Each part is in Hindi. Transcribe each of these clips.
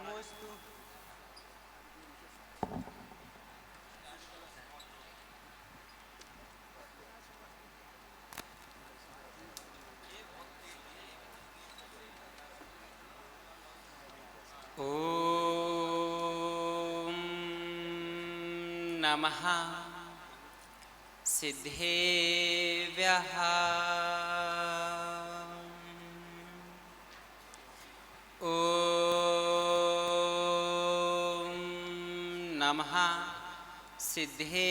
ॐ नमः सिद्धेभ्यः। ॐ नमः सिद्धेभ्यः।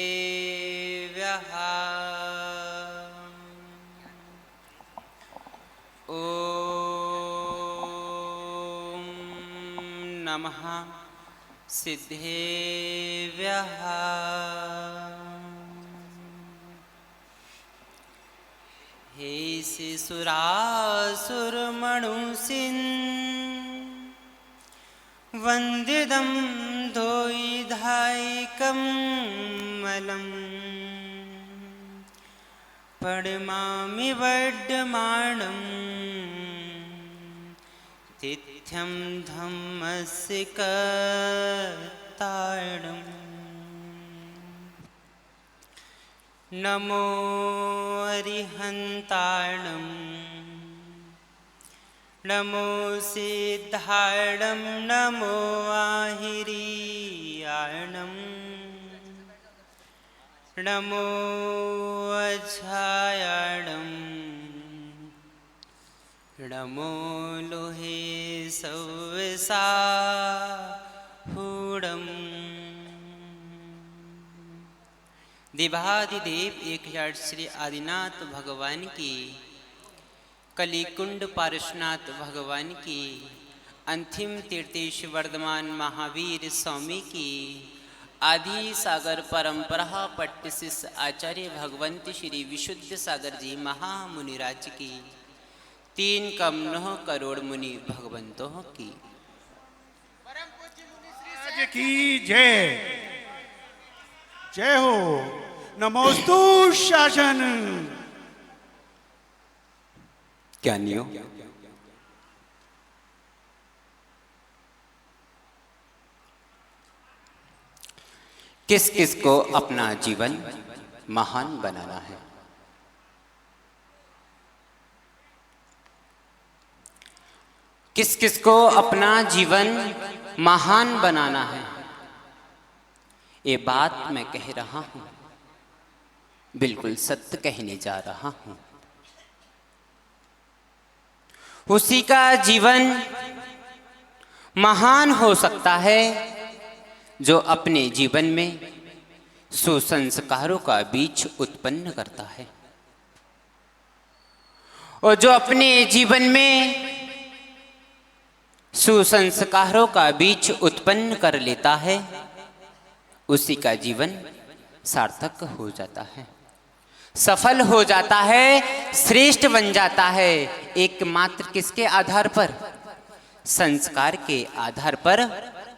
ॐ नमः सिद्धेभ्यः। हे शिशुरासुरमणुषिन् वन्दितं धोयिधायिकमलं पडमामि वड्डमाणं तिथ्यं धम्मस्य कर्तारम्। नमो अरिहन्ताणं नमो सिद्धाणं नमो आहिरीयाणं नमो अझायाणं नमो लोहे सौसाहूणम्। देवादिदेव 1000 श्री आदिनाथ भगवान की, कलिकुंड पारशनाथ भगवान की, अंतिम तीर्थेश वर्धमान महावीर स्वामी की, आदि सागर परंपरा पट्ट शिष्य आचार्य भगवंत श्री विशुद्ध सागर जी महामुनिराज की, 3 करोड़ मुनि भगवंतों की की जय। जय हो। नमोस्तु शासन। ज्ञानियों, किस किस को अपना जीवन महान बनाना है? किस किस को अपना जीवन महान बनाना है? ये बात मैं कह रहा हूं, बिल्कुल सत्य कहने जा रहा हूं। उसी का जीवन महान हो सकता है जो अपने जीवन में सुसंस्कारों का बीज उत्पन्न करता है, और जो अपने जीवन में सुसंस्कारों का बीज उत्पन्न कर लेता है, उसी का जीवन सार्थक हो जाता है, सफल हो जाता है, श्रेष्ठ बन जाता है। एकमात्र किसके आधार पर? संस्कार के आधार पर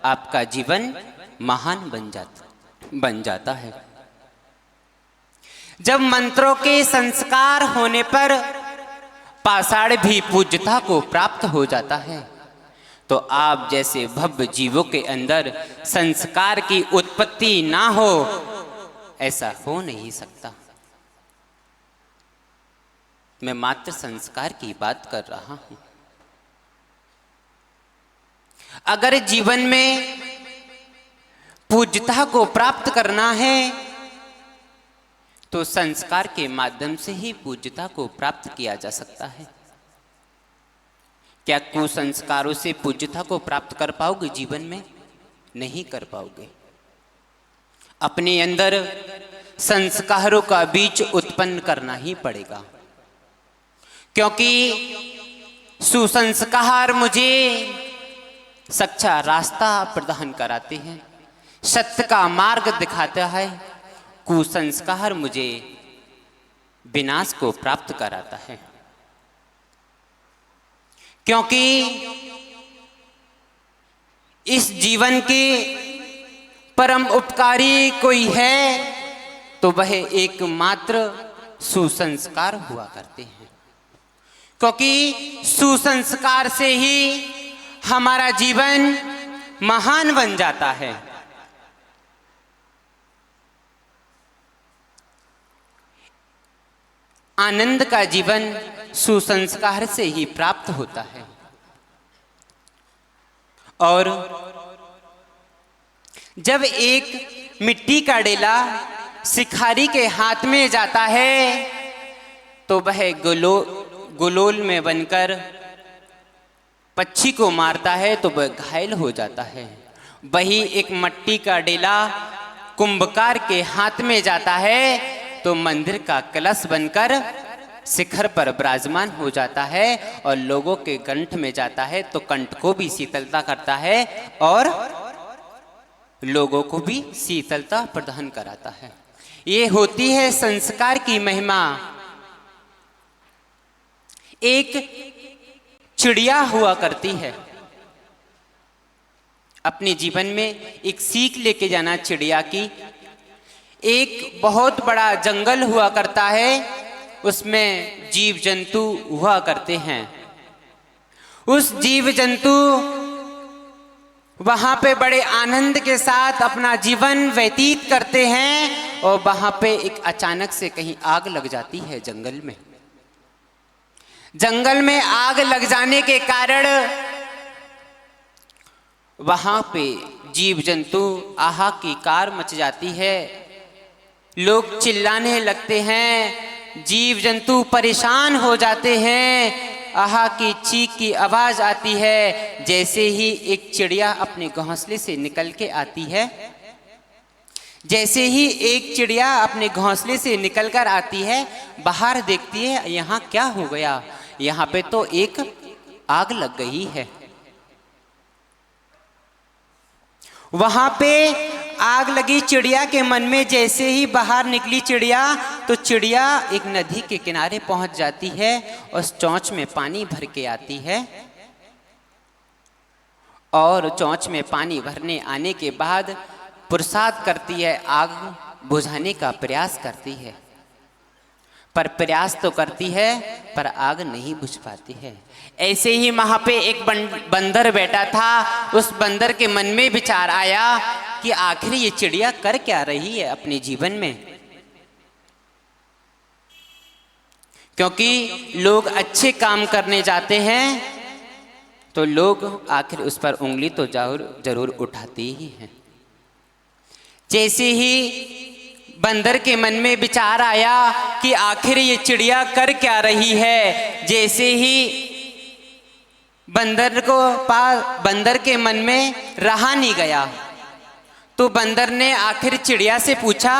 आपका जीवन महान बन जाता है। जब मंत्रों के संस्कार होने पर पाषाण भी पूज्यता को प्राप्त हो जाता है, तो आप जैसे भव्य जीवों के अंदर संस्कार की उत्पत्ति ना हो, ऐसा हो नहीं सकता। मैं मात्र संस्कार की बात कर रहा हूं। अगर जीवन में पूज्यता को प्राप्त करना है, तो संस्कार के माध्यम से ही पूज्यता को प्राप्त किया जा सकता है। क्या कुसंस्कारों से पूज्यता को प्राप्त कर पाओगे? जीवन में नहीं कर पाओगे। अपने अंदर संस्कारों का बीज उत्पन्न करना ही पड़ेगा, क्योंकि सुसंस्कार मुझे सच्चा रास्ता प्रदान कराते हैं, सत्य का मार्ग दिखाता है। कुसंस्कार मुझे विनाश को प्राप्त कराता है, क्योंकि इस जीवन के परम उपकारी कोई है तो वह एकमात्र सुसंस्कार हुआ करते हैं, क्योंकि सुसंस्कार से ही हमारा जीवन महान बन जाता है। आनंद का जीवन सुसंस्कार से ही प्राप्त होता है। और जब एक मिट्टी का डेला शिकारी के हाथ में जाता है तो वह गुलोल में बनकर पक्षी को मारता है तो वह घायल हो जाता है। वही एक मट्टी का डेला कुंभकार के हाथ में जाता है तो मंदिर का कलश बनकर शिखर पर विराजमान हो जाता है और लोगों के कंठ में जाता है तो कंठ को भी शीतलता करता है और लोगों को भी शीतलता प्रदान कराता है। ये होती है संस्कार की महिमा। एक चिड़िया हुआ करती है, अपने जीवन में एक सीख लेके जाना चिड़िया की। एक बहुत बड़ा जंगल हुआ करता है, उसमें जीव जंतु हुआ करते हैं। उस जीव जंतु वहां पे बड़े आनंद के साथ अपना जीवन व्यतीत करते हैं और वहां पे एक अचानक से कहीं आग लग जाती है जंगल में। जंगल में आग लग जाने के कारण वहां पे जीव जंतु आहाकार मच जाती है। लोग चिल्लाने लगते हैं, जीव जंतु परेशान हो जाते हैं। आहा की चीख की आवाज आती है। जैसे ही एक चिड़िया अपने घोंसले से निकल के आती है, जैसे ही एक चिड़िया अपने घोंसले से निकलकर आती है, बाहर देखती है यहाँ क्या हो गया, यहाँ पे तो एक आग लग गई है। वहां पे आग लगी चिड़िया के मन में। जैसे ही बाहर निकली चिड़िया तो चिड़िया एक नदी के किनारे पहुंच जाती है, उस चोंच में पानी भर के आती है और चोंच में पानी भरने आने के बाद पुरुषार्थ करती है, आग बुझाने का प्रयास करती है। पर प्रयास तो करती है पर आग नहीं बुझ पाती है। ऐसे ही वहां पे एक बंदर बैठा था। उस बंदर के मन में विचार आया कि आखिर ये चिड़िया कर क्या रही है अपने जीवन में, क्योंकि लोग अच्छे काम करने जाते हैं तो लोग आखिर उस पर उंगली तो जरूर उठाते ही हैं। जैसे ही बंदर के मन में विचार आया कि आखिर ये चिड़िया कर क्या रही है, जैसे ही बंदर के मन में रहा नहीं गया तो बंदर ने आखिर चिड़िया से पूछा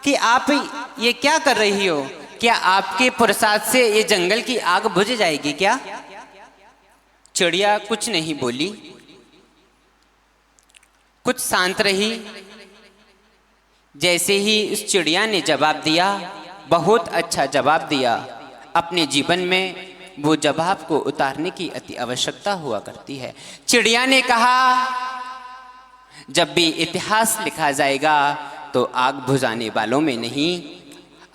कि आप ये क्या कर रही हो, क्या आपके प्रसाद से ये जंगल की आग बुझ जाएगी क्या? चिड़िया कुछ नहीं बोली, कुछ शांत रही। जैसे ही उस चिड़िया ने जवाब दिया, बहुत अच्छा जवाब दिया, अपने जीवन में वो जवाब को उतारने की अति आवश्यकता हुआ करती है। चिड़िया ने कहा, जब भी इतिहास लिखा जाएगा तो आग बुझाने वालों में नहीं,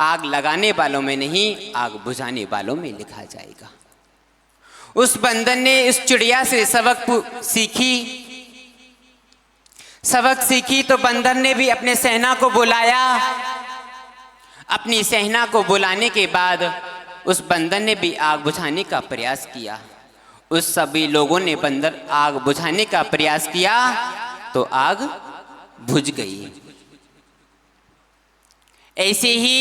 आग लगाने वालों में नहीं, आग बुझाने वालों में लिखा जाएगा। उस बंदर ने इस चिड़िया से सबक सीखी तो बंदर ने भी अपने सेना को बुलाया। अपनी सेना को बुलाने के बाद उस बंदर ने भी आग बुझाने का प्रयास किया। उस सभी लोगों ने बंदर आग बुझाने का प्रयास किया तो आग बुझ गई। ऐसे ही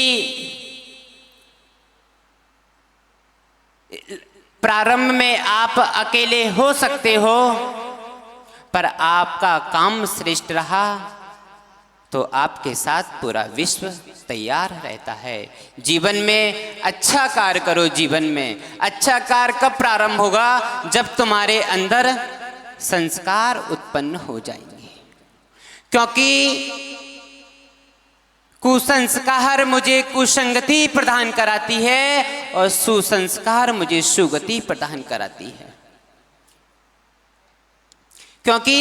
प्रारंभ में आप अकेले हो सकते हो, पर आपका काम श्रेष्ठ रहा तो आपके साथ पूरा विश्व तैयार रहता है। जीवन में अच्छा कार्य करो। जीवन में अच्छा कार्य कब प्रारंभ होगा? जब तुम्हारे अंदर संस्कार उत्पन्न हो जाएंगे, क्योंकि कुसंस्कार मुझे कुसंगति प्रदान कराती है और सुसंस्कार मुझे सुगति प्रदान कराती है। क्योंकि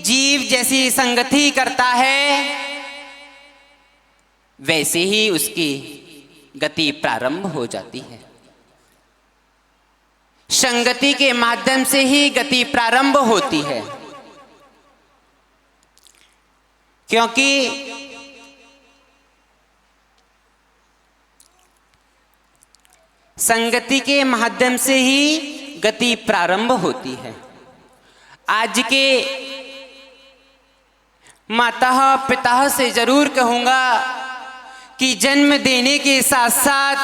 जीव जैसी संगति करता है वैसे ही उसकी गति प्रारंभ हो जाती है। संगति के माध्यम से ही गति प्रारंभ होती है। क्योंकि संगति के माध्यम से ही गति प्रारंभ होती है। आज के माता पिता से जरूर कहूंगा कि जन्म देने के साथ साथ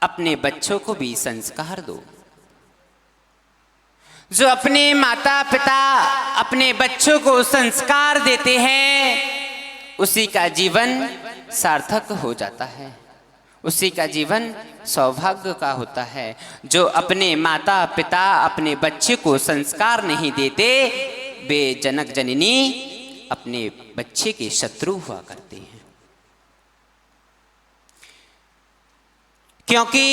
अपने बच्चों को भी संस्कार दो। जो अपने माता पिता अपने बच्चों को संस्कार देते हैं उसी का जीवन सार्थक हो जाता है, उसी का जीवन सौभाग्य का होता है। जो अपने माता पिता अपने बच्चे को संस्कार नहीं देते वे जनक जननी अपने बच्चे के शत्रु हुआ करते हैं। क्योंकि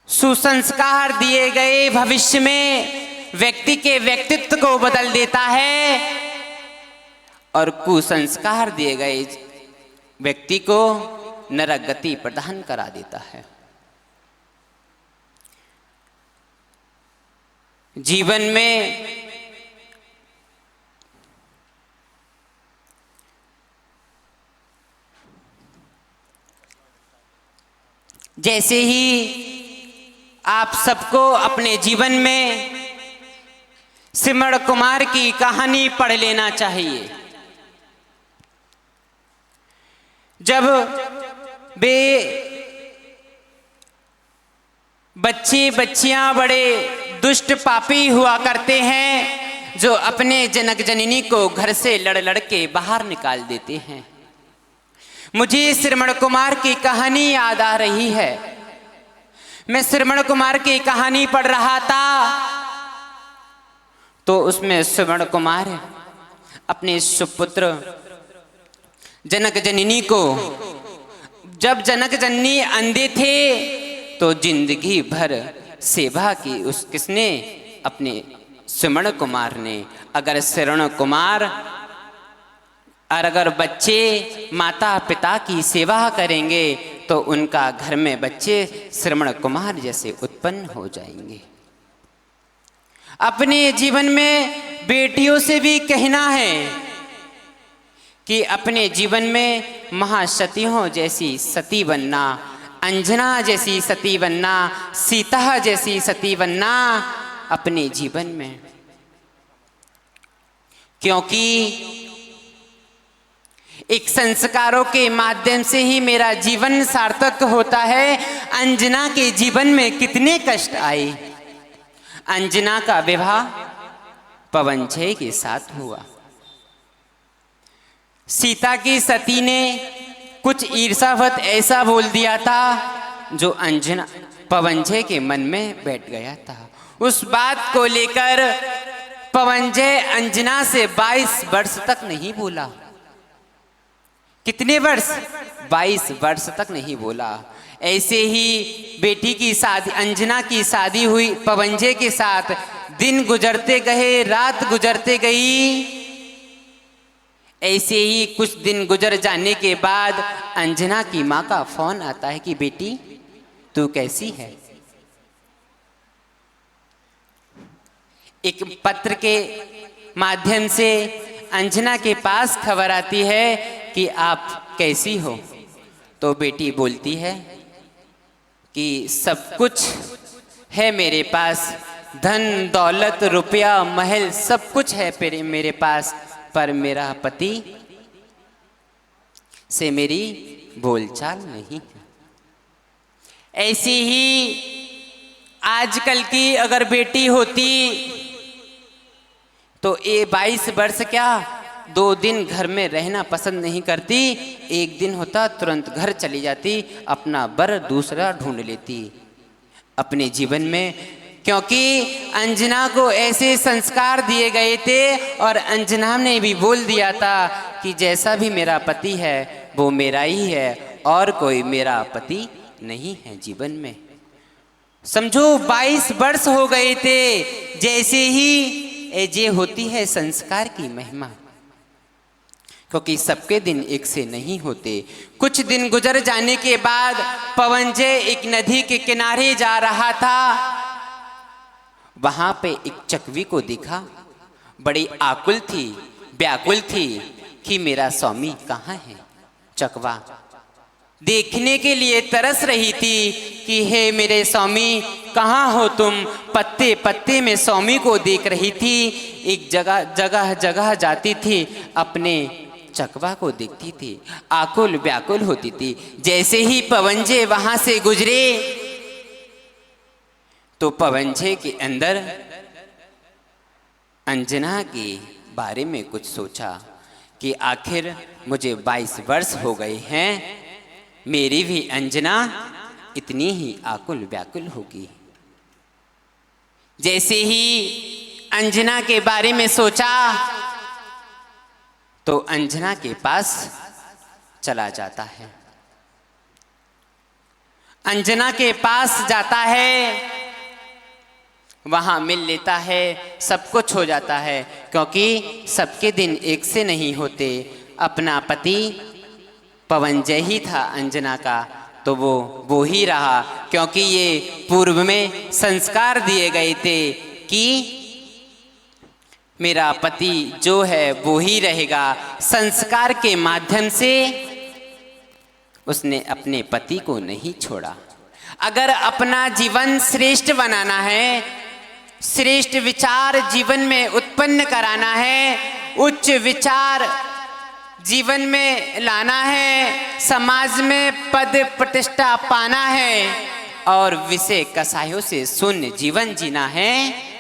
सुसंस्कार दिए गए भविष्य में व्यक्ति के व्यक्तित्व को बदल देता है और कुसंस्कार दिए गए व्यक्ति को नरक गति प्रदान करा देता है। जीवन में जैसे ही आप सबको अपने जीवन में सिमर कुमार की कहानी पढ़ लेना चाहिए। जब वे बच्चे बच्चियां बड़े दुष्ट पापी हुआ करते हैं जो अपने जनक जननी को घर से लड़ लड़ के बाहर निकाल देते हैं। मुझे श्रवण कुमार की कहानी याद आ रही है। मैं श्रवण कुमार की कहानी पढ़ रहा था तो उसमें श्रवण कुमार अपने सुपुत्र जनक जननी को, जब जनक जननी अंधे थे तो जिंदगी भर सेवा की उस किसने, अपने श्रवण कुमार ने। अगर श्रवण कुमार और अगर बच्चे माता पिता की सेवा करेंगे तो उनका घर में बच्चे श्रवण कुमार जैसे उत्पन्न हो जाएंगे। अपने जीवन में बेटियों से भी कहना है कि अपने जीवन में महासतियों जैसी सती बनना, अंजना जैसी सती बनना, सीता जैसी सती बनना अपने जीवन में। क्योंकि एक संस्कारों के माध्यम से ही मेरा जीवन सार्थक होता है। अंजना के जीवन में कितने कष्ट आए। अंजना का विवाह पवनजय के साथ हुआ। सीता की सती ने कुछ ईर्षावत ऐसा बोल दिया था जो अंजना पवनजय के मन में बैठ गया था। उस बात को लेकर पवनजय अंजना से 22 वर्ष तक नहीं बोला। कितने वर्ष? 22 वर्ष तक नहीं बोला। ऐसे ही बेटी की शादी, अंजना की शादी हुई पवनजय के साथ। दिन गुजरते गए, रात गुजरते गई। ऐसे ही कुछ दिन गुजर जाने के बाद अंजना की माँ का फोन आता है कि बेटी तू कैसी है। एक पत्र के माध्यम से अंजना के पास खबर आती है कि आप कैसी हो। तो बेटी बोलती है कि सब कुछ है मेरे पास, धन दौलत रुपया महल सब कुछ है मेरे पास, पर मेरा पति से मेरी बोलचाल नहीं है। ऐसी ही आजकल की अगर बेटी होती तो ये 22 वर्ष क्या 2 दिन घर में रहना पसंद नहीं करती। एक दिन होता तुरंत घर चली जाती, अपना बर दूसरा ढूंढ लेती अपने जीवन में। क्योंकि अंजना को ऐसे संस्कार दिए गए थे और अंजना ने भी बोल दिया था कि जैसा भी मेरा पति है वो मेरा ही है और कोई मेरा पति नहीं है जीवन में। समझो 22 वर्ष हो गए थे। जैसे ही ये होती है संस्कार की महिमा, क्योंकि सबके दिन एक से नहीं होते। कुछ दिन गुजर जाने के बाद पवनजय एक नदी के किनारे जा रहा था। वहां पे एक चकवी को दिखा। बड़ी आकुल थी, व्याकुल थी कि मेरा स्वामी कहाँ है। चकवा देखने के लिए तरस रही थी कि हे मेरे स्वामी कहाँ हो तुम। पत्ते पत्ते में स्वामी को देख रही थी। एक जगह जगह जाती थी, अपने चकवा को देखती थी, आकुल व्याकुल होती थी। जैसे ही पवंजे वहां से गुजरे तो पवंजे के अंदर अंजना के बारे में कुछ सोचा कि आखिर मुझे 22 वर्ष हो गए हैं, मेरी भी अंजना इतनी ही आकुल व्याकुल होगी। जैसे ही अंजना के बारे में सोचा तो अंजना के पास चला जाता है। अंजना के पास जाता है, वहां मिल लेता है, सब कुछ हो जाता है, क्योंकि सबके दिन एक से नहीं होते। अपना पति पवंजय ही था अंजना का, तो वो ही रहा, क्योंकि ये पूर्व में संस्कार दिए गए थे कि मेरा पति जो है वो ही रहेगा। संस्कार के माध्यम से उसने अपने पति को नहीं छोड़ा। अगर अपना जीवन श्रेष्ठ बनाना है, श्रेष्ठ विचार जीवन में उत्पन्न कराना है, उच्च विचार जीवन में लाना है, समाज में पद प्रतिष्ठा पाना है और विषय कसायों से शून्य जीवन जीना है,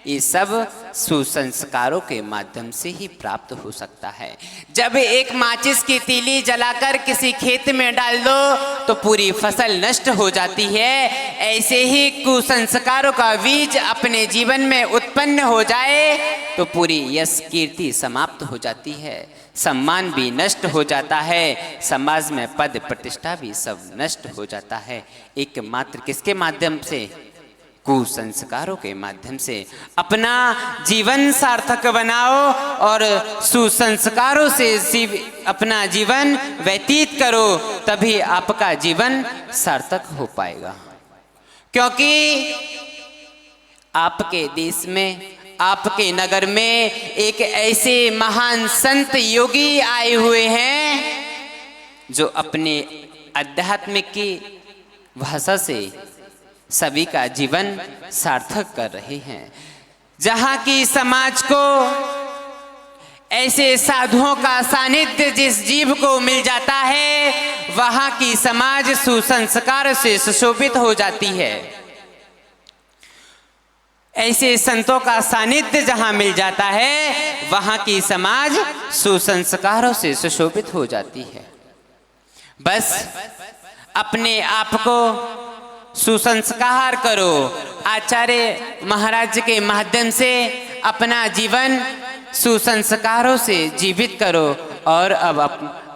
ये सब सुसंस्कारों के माध्यम से ही प्राप्त हो सकता है। जब एक माचिस की तीली जलाकर किसी खेत में डाल दो तो पूरी फसल नष्ट हो जाती है। ऐसे ही कुसंस्कारों का बीज अपने जीवन में उत्पन्न हो जाए तो पूरी यश कीर्ति समाप्त हो जाती है, सम्मान भी नष्ट हो जाता है, समाज में पद प्रतिष्ठा भी सब नष्ट हो जाता है। एकमात्र किसके माध्यम से? कुसंस्कारों के माध्यम से। अपना जीवन सार्थक बनाओ और सुसंस्कारों से अपना जीवन व्यतीत करो, तभी आपका जीवन सार्थक हो पाएगा। क्योंकि आपके देश में, आपके नगर में एक ऐसे महान संत योगी आए हुए हैं जो अपने आध्यात्मिक की भाषा से सभी का जीवन सार्थक कर रहे हैं। जहाँ की समाज को ऐसे साधुओं का सानिध्य जिस जीव को मिल जाता है, वहाँ की समाज सुसंस्कार से सुशोभित हो जाती है। ऐसे संतों का सानिध्य जहाँ मिल जाता है, वहाँ की समाज सुसंस्कारों से सुशोभित हो जाती है। बस अपने आप को सुसंस्कार करो, आचार्य महाराज के माध्यम से अपना जीवन सुसंस्कारों से जीवित करो और अब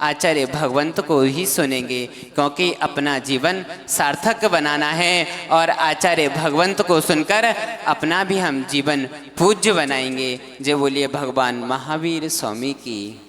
आचार्य भगवंत को ही सुनेंगे, क्योंकि अपना जीवन सार्थक बनाना है और आचार्य भगवंत को सुनकर अपना भी हम जीवन पूज्य बनाएंगे। जय बोलिए भगवान महावीर स्वामी की।